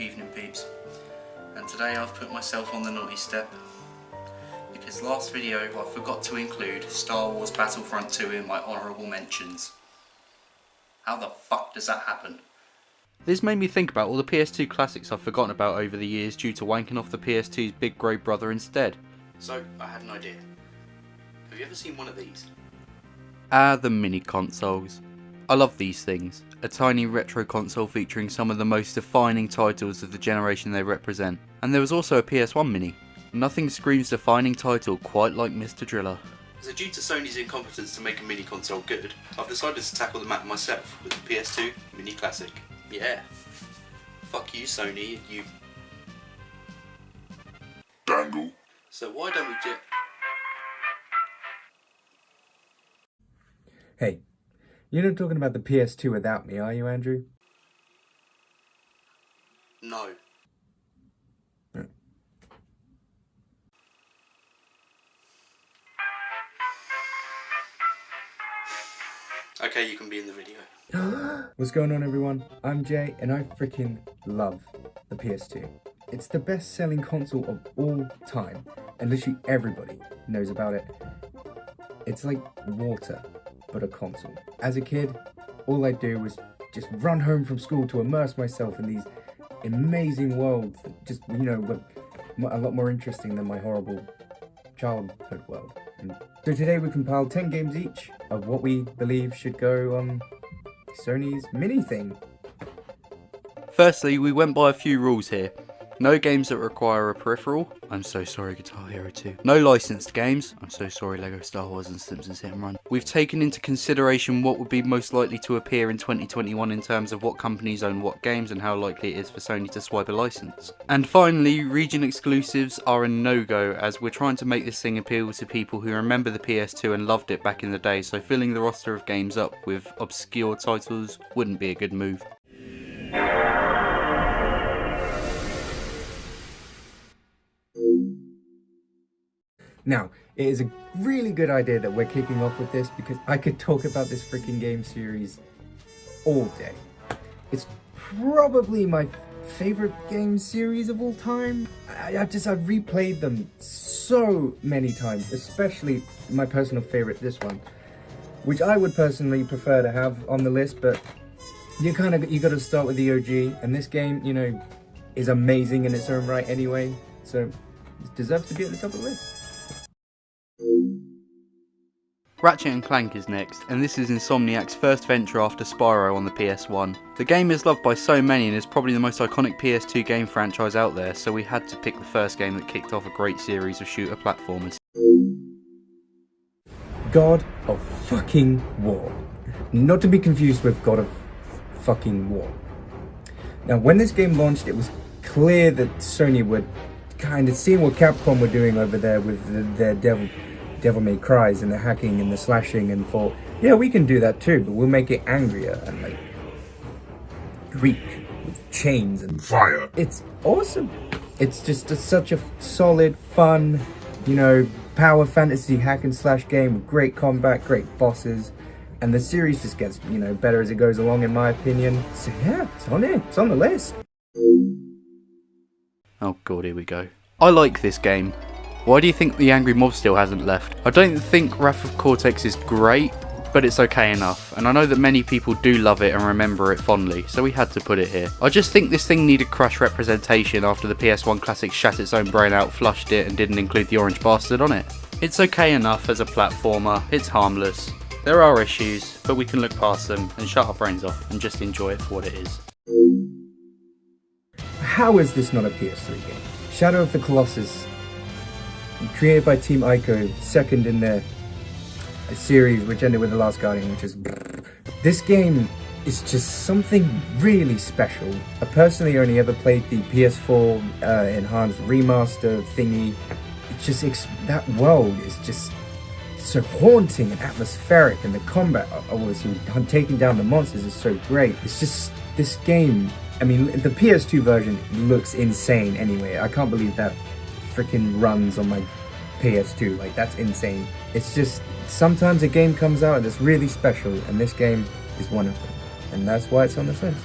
Evening peeps, and today I've put myself on the naughty step because last video I forgot to include Star Wars Battlefront 2 in my honourable mentions. How the fuck does that happen? This made me think about all the PS2 classics I've forgotten about over the years due to wanking off the PS2's big grey brother instead. So I had an idea. Have you ever seen one of these? The mini consoles. I love these things. A tiny retro console featuring some of the most defining titles of the generation they represent. And there was also a PS1 mini. Nothing screams defining title quite like Mr. Driller. So due to Sony's incompetence to make a mini console good, I've decided to tackle the matter myself with the PS2 Mini Classic. Yeah. Fuck you, Sony, you... dangle. So why don't we just... Hey, you're not talking about the PS2 without me, are you, Andrew? No. Okay, you can be in the video. What's going on, everyone? I'm Jay, and I freaking love the PS2. It's the best-selling console of all time, and literally everybody knows about it. It's like water, but a console. As a kid, all I'd do was just run home from school to immerse myself in these amazing worlds that just, you know, were a lot more interesting than my horrible childhood world. And so today we compiled 10 games each of what we believe should go on Sony's mini thing. Firstly, we went by a few rules here. No games that require a peripheral. I'm so sorry, Guitar Hero 2. No licensed games. I'm so sorry, Lego Star Wars and Simpsons Hit and Run. We've taken into consideration what would be most likely to appear in 2021 in terms of what companies own what games and how likely it is for Sony to swipe a license. And finally, region exclusives are a no-go, as we're trying to make this thing appeal to people who remember the PS2 and loved it back in the day, so filling the roster of games up with obscure titles wouldn't be a good move. Now, it is a really good idea that we're kicking off with this because I could talk about this freaking game series all day. It's probably my favorite game series of all time. I've replayed them so many times, especially my personal favorite, this one, which I would personally prefer to have on the list, but you gotta start with the OG, and this game, you know, is amazing in its own right anyway, so it deserves to be at the top of the list. Ratchet & Clank is next, and this is Insomniac's first venture after Spyro on the PS1. The game is loved by so many and is probably the most iconic PS2 game franchise out there, so we had to pick the first game that kicked off a great series of shooter platformers. God of fucking War. Not to be confused with God of fucking War. Now, when this game launched, it was clear that Sony would kind of see what Capcom were doing over there with their Devil May Cries and the hacking and the slashing, and thought, yeah, we can do that too, but we'll make it angrier and like Greek with chains and fire. It's awesome. It's just such a solid, fun, you know, power fantasy hack and slash game with great combat, great bosses, and the series just gets, you know, better as it goes along, in my opinion. So yeah, it's on it. It's on the list. Oh god, here we go. I like this game. Why do you think the angry mob still hasn't left? I don't think Wrath of Cortex is great, but it's okay enough, and I know that many people do love it and remember it fondly, so we had to put it here. I just think this thing needed crush representation after the PS1 classic shat its own brain out, flushed it, and didn't include the orange bastard on it. It's okay enough as a platformer, it's harmless. There are issues, but we can look past them and shut our brains off and just enjoy it for what it is. How is this not a PS3 game? Shadow of the Colossus, created by Team Ico, second in their series which ended with The Last Guardian, which is... This game is just something really special. I personally only ever played the PS4 enhanced remaster thingy. It's just, that world is just so haunting and atmospheric, and the combat, obviously taking down the monsters, is so great. It's just, this game, I mean, the PS2 version looks insane anyway. I can't believe that freaking runs on my PS2, like, that's insane. It's just, sometimes a game comes out and it's really special, and this game is one of them, and that's why it's on this list.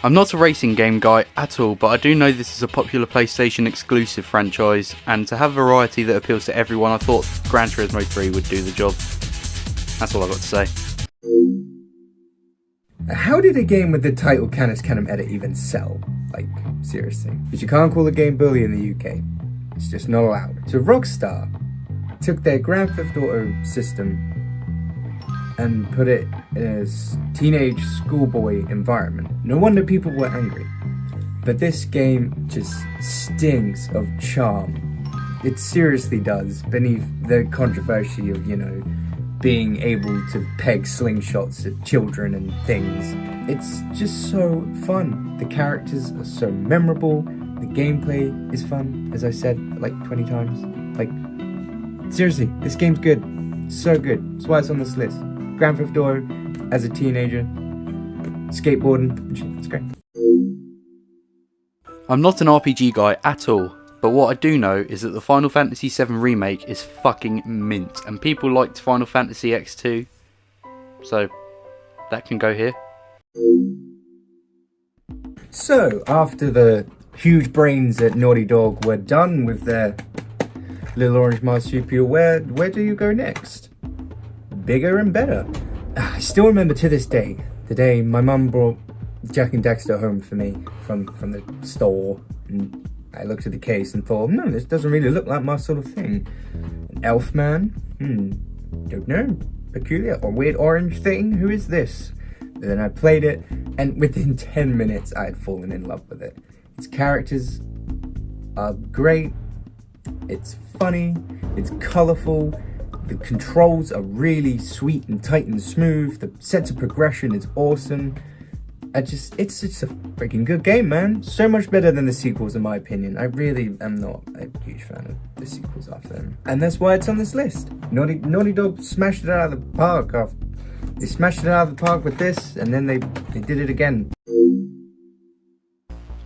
I'm not a racing game guy at all, but I do know this is a popular PlayStation exclusive franchise, and to have variety that appeals to everyone, I thought Gran Turismo 3 would do the job. That's all I've got to say. How did a game with the title Canis Canem Edit even sell? Like, seriously. Because you can't call a game bully in the UK. It's just not allowed. So Rockstar took their Grand Theft Auto system and put it in a teenage schoolboy environment. No wonder people were angry. But this game just stinks of charm. It seriously does, beneath the controversy of, being able to peg slingshots at children and things. It's just so fun. The characters are so memorable. The gameplay is fun, as I said like 20 times. Like, seriously, this game's good. So good. That's why it's on this list. Grand Theft Auto as a teenager, skateboarding, it's great. I'm not an RPG guy at all, but what I do know is that the Final Fantasy VII Remake is fucking mint, and people liked Final Fantasy X2, so that can go here. So, after the huge brains at Naughty Dog were done with their little orange marsupial, where do you go next? Bigger and better. I still remember to this day, the day my mum brought Jack and Dexter home for me from the store, and I looked at the case and thought, no, this doesn't really look like my sort of thing. An elf man? Don't know. Peculiar or weird orange thing? Who is this? And then I played it, and within 10 minutes I had fallen in love with it. Its characters are great, it's funny, it's colourful, the controls are really sweet and tight and smooth, the sense of progression is awesome. It's just a freaking good game, man. So much better than the sequels, in my opinion. I really am not a huge fan of the sequels after them. And that's why it's on this list. Naughty Dog smashed it out of the park. They smashed it out of the park with this, and then they did it again.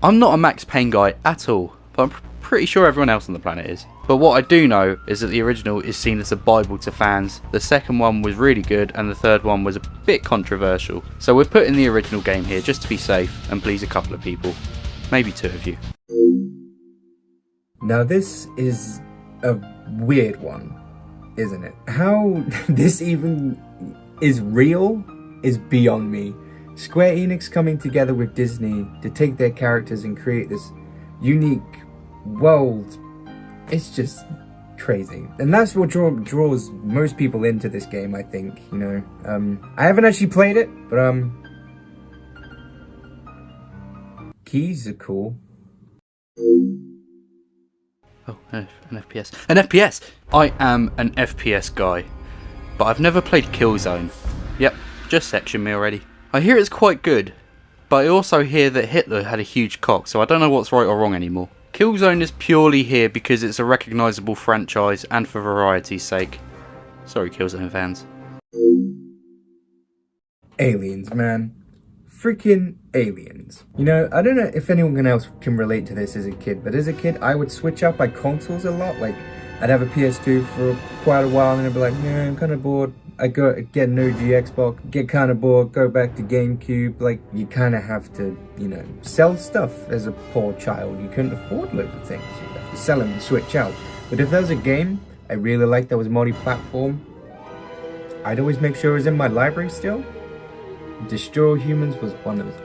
I'm not a Max Payne guy at all, but I'm pretty sure everyone else on the planet is. But what I do know is that the original is seen as a bible to fans, the second one was really good, and the third one was a bit controversial. So we're putting the original game here just to be safe and please a couple of people, maybe 2 of you. Now this is a weird one, isn't it? How this even is real is beyond me. Square Enix coming together with Disney to take their characters and create this unique world, it's just crazy. And that's what draws most people into this game, I think, I haven't actually played it, but keys are cool. Oh, an FPS. An FPS! I am an FPS guy, but I've never played Killzone. Yep, just sectioned me already. I hear it's quite good, but I also hear that Hitler had a huge cock, so I don't know what's right or wrong anymore. Killzone is purely here because it's a recognisable franchise and for variety's sake. Sorry, Killzone fans. Aliens, man. Freaking aliens. I don't know if anyone else can relate to this as a kid, but as a kid, I would switch up my consoles a lot. Like, I'd have a PS2 for quite a while, and I'd be like, yeah, I'm kind of bored. I go get an OG Xbox, get kind of bored, go back to GameCube. Like, you kind of have to, sell stuff as a poor child. You couldn't afford loads of things. You have to sell them and switch out. But if there was a game I really liked that was multi-platform, I'd always make sure it was in my library still. Destroy Humans was one that was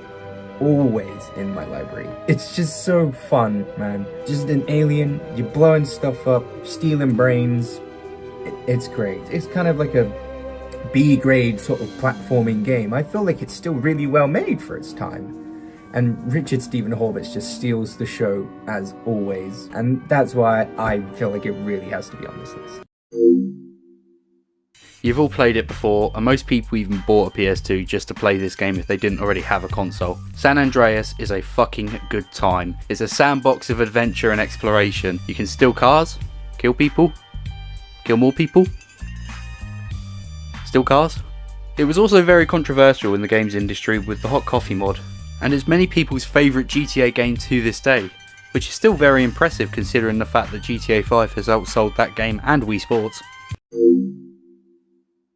always in my library. It's just so fun, man. Just an alien, you're blowing stuff up, stealing brains. It's great. It's kind of like a B-grade sort of platforming game. I feel like it's still really well made for its time. And Richard Stephen Horvitz just steals the show as always. And that's why I feel like it really has to be on this list. You've all played it before, and most people even bought a PS2 just to play this game if they didn't already have a console. San Andreas is a fucking good time. It's a sandbox of adventure and exploration. You can steal cars, kill people, kill more people, steal cars. It was also very controversial in the games industry with the hot coffee mod, and it's many people's favourite GTA game to this day, which is still very impressive considering the fact that GTA 5 has outsold that game and Wii Sports.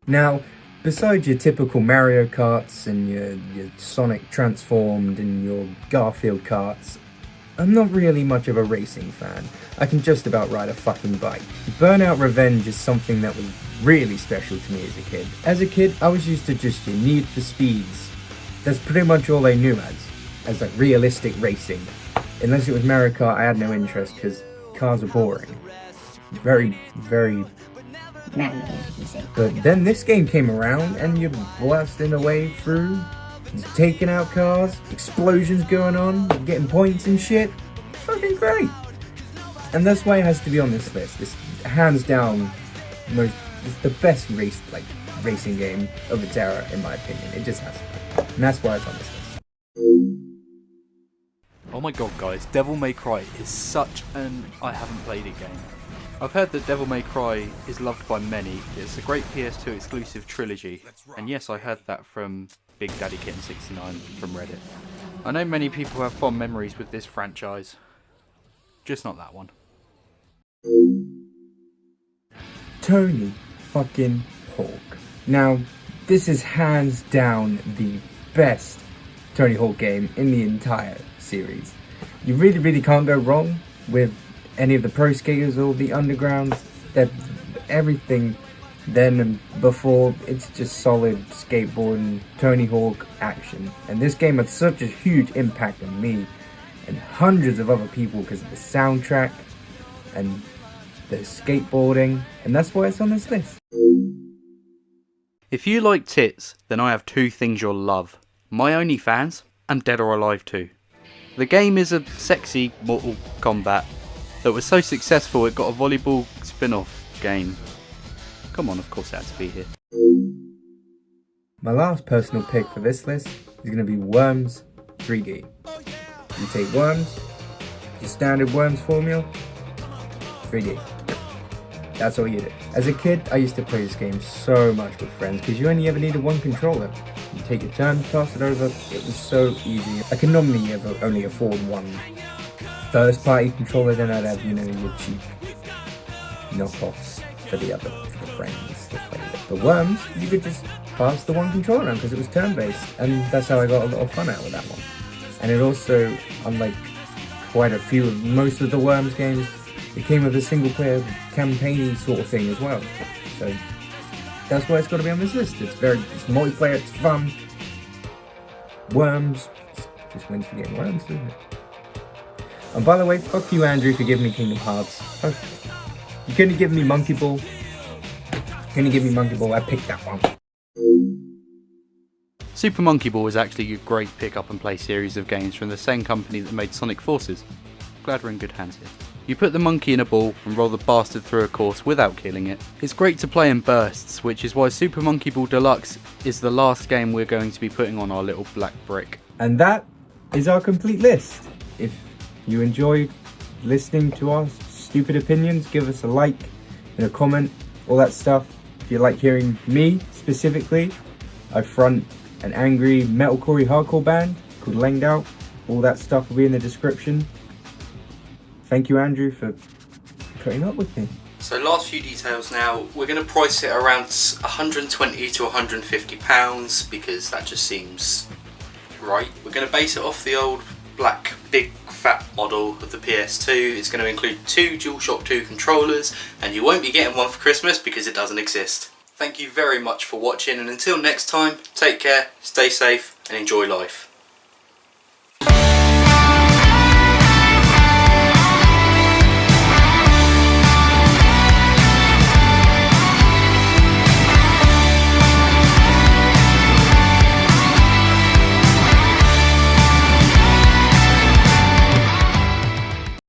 Now, Besides your typical Mario Karts and your Sonic Transformed and your Garfield karts, I'm not really much of a racing fan. I can just about ride a fucking bike. Burnout Revenge is something that was really special to me as a kid. As a kid, I was used to just your Need for Speeds. That's pretty much all I knew as like realistic racing. Unless it was Mario Kart, I had no interest because cars are boring. Very, very... But then this game came around and you're blasting away through, taking out cars, explosions going on, getting points and shit. Fucking great. And that's why it has to be on this list. It's hands down it's the best racing game of its era, in my opinion. It just has to be. And that's why it's on this list. Oh my god guys, Devil May Cry is such an I haven't played it game. I've heard that Devil May Cry is loved by many. It's a great PS2 exclusive trilogy. And yes, I heard that from Big Daddy Kitten 69 from Reddit. I know many people have fond memories with this franchise. Just not that one. Tony fucking Hawk. Now, this is hands down the best Tony Hawk game in the entire series. You really can't go wrong with any of the pro skaters or the undergrounds. That everything then and before, it's just solid skateboarding Tony Hawk action. And this game had such a huge impact on me and hundreds of other people because of the soundtrack and the skateboarding, and that's why it's on this list. If you like tits, then I have two things you'll love. My OnlyFans and Dead or Alive 2. The game is a sexy Mortal Kombat that was so successful it got a volleyball spin-off game. Come on, of course it had to be here. My last personal pick for this list is going to be Worms 3D. You take Worms, your standard Worms formula, 3D. That's all you do. As a kid, I used to play this game so much with friends because you only ever needed one controller. You take your turn, pass it over, it was so easy. I can normally only afford one first party controller, then I'd have, your cheap knockoffs for the friends to play with. The Worms, you could just pass the one controller around because it was turn based, and that's how I got a lot of fun out of that one. And it also, unlike quite a few of most of the Worms games, it came with a single player campaign sort of thing as well. So that's why it's got to be on this list. It's multiplayer, it's fun. Worms, just wins for getting Worms, doesn't it? And by the way, fuck you Andrew for giving me Kingdom Hearts. You couldn't give me Monkey Ball. I picked that one. Super Monkey Ball is actually a great pick up and play series of games from the same company that made Sonic Forces. Glad we're in good hands here. You put the monkey in a ball and roll the bastard through a course without killing it. It's great to play in bursts, which is why Super Monkey Ball Deluxe is the last game we're going to be putting on our little black brick. And that is our complete list. If you enjoyed listening to our stupid opinions, give us a like and a comment, all that stuff. If you like hearing me specifically, I front an angry metalcore hardcore band called LENGED. All that stuff will be in the description. Thank you Andrew for putting up with me. So last few details now, we're going to price it around £120 to £150 because that just seems right. We're going to base it off the old black big fat model of the PS2. It's going to include two DualShock 2 controllers and you won't be getting one for Christmas because it doesn't exist. Thank you very much for watching, and until next time, take care, stay safe and enjoy life.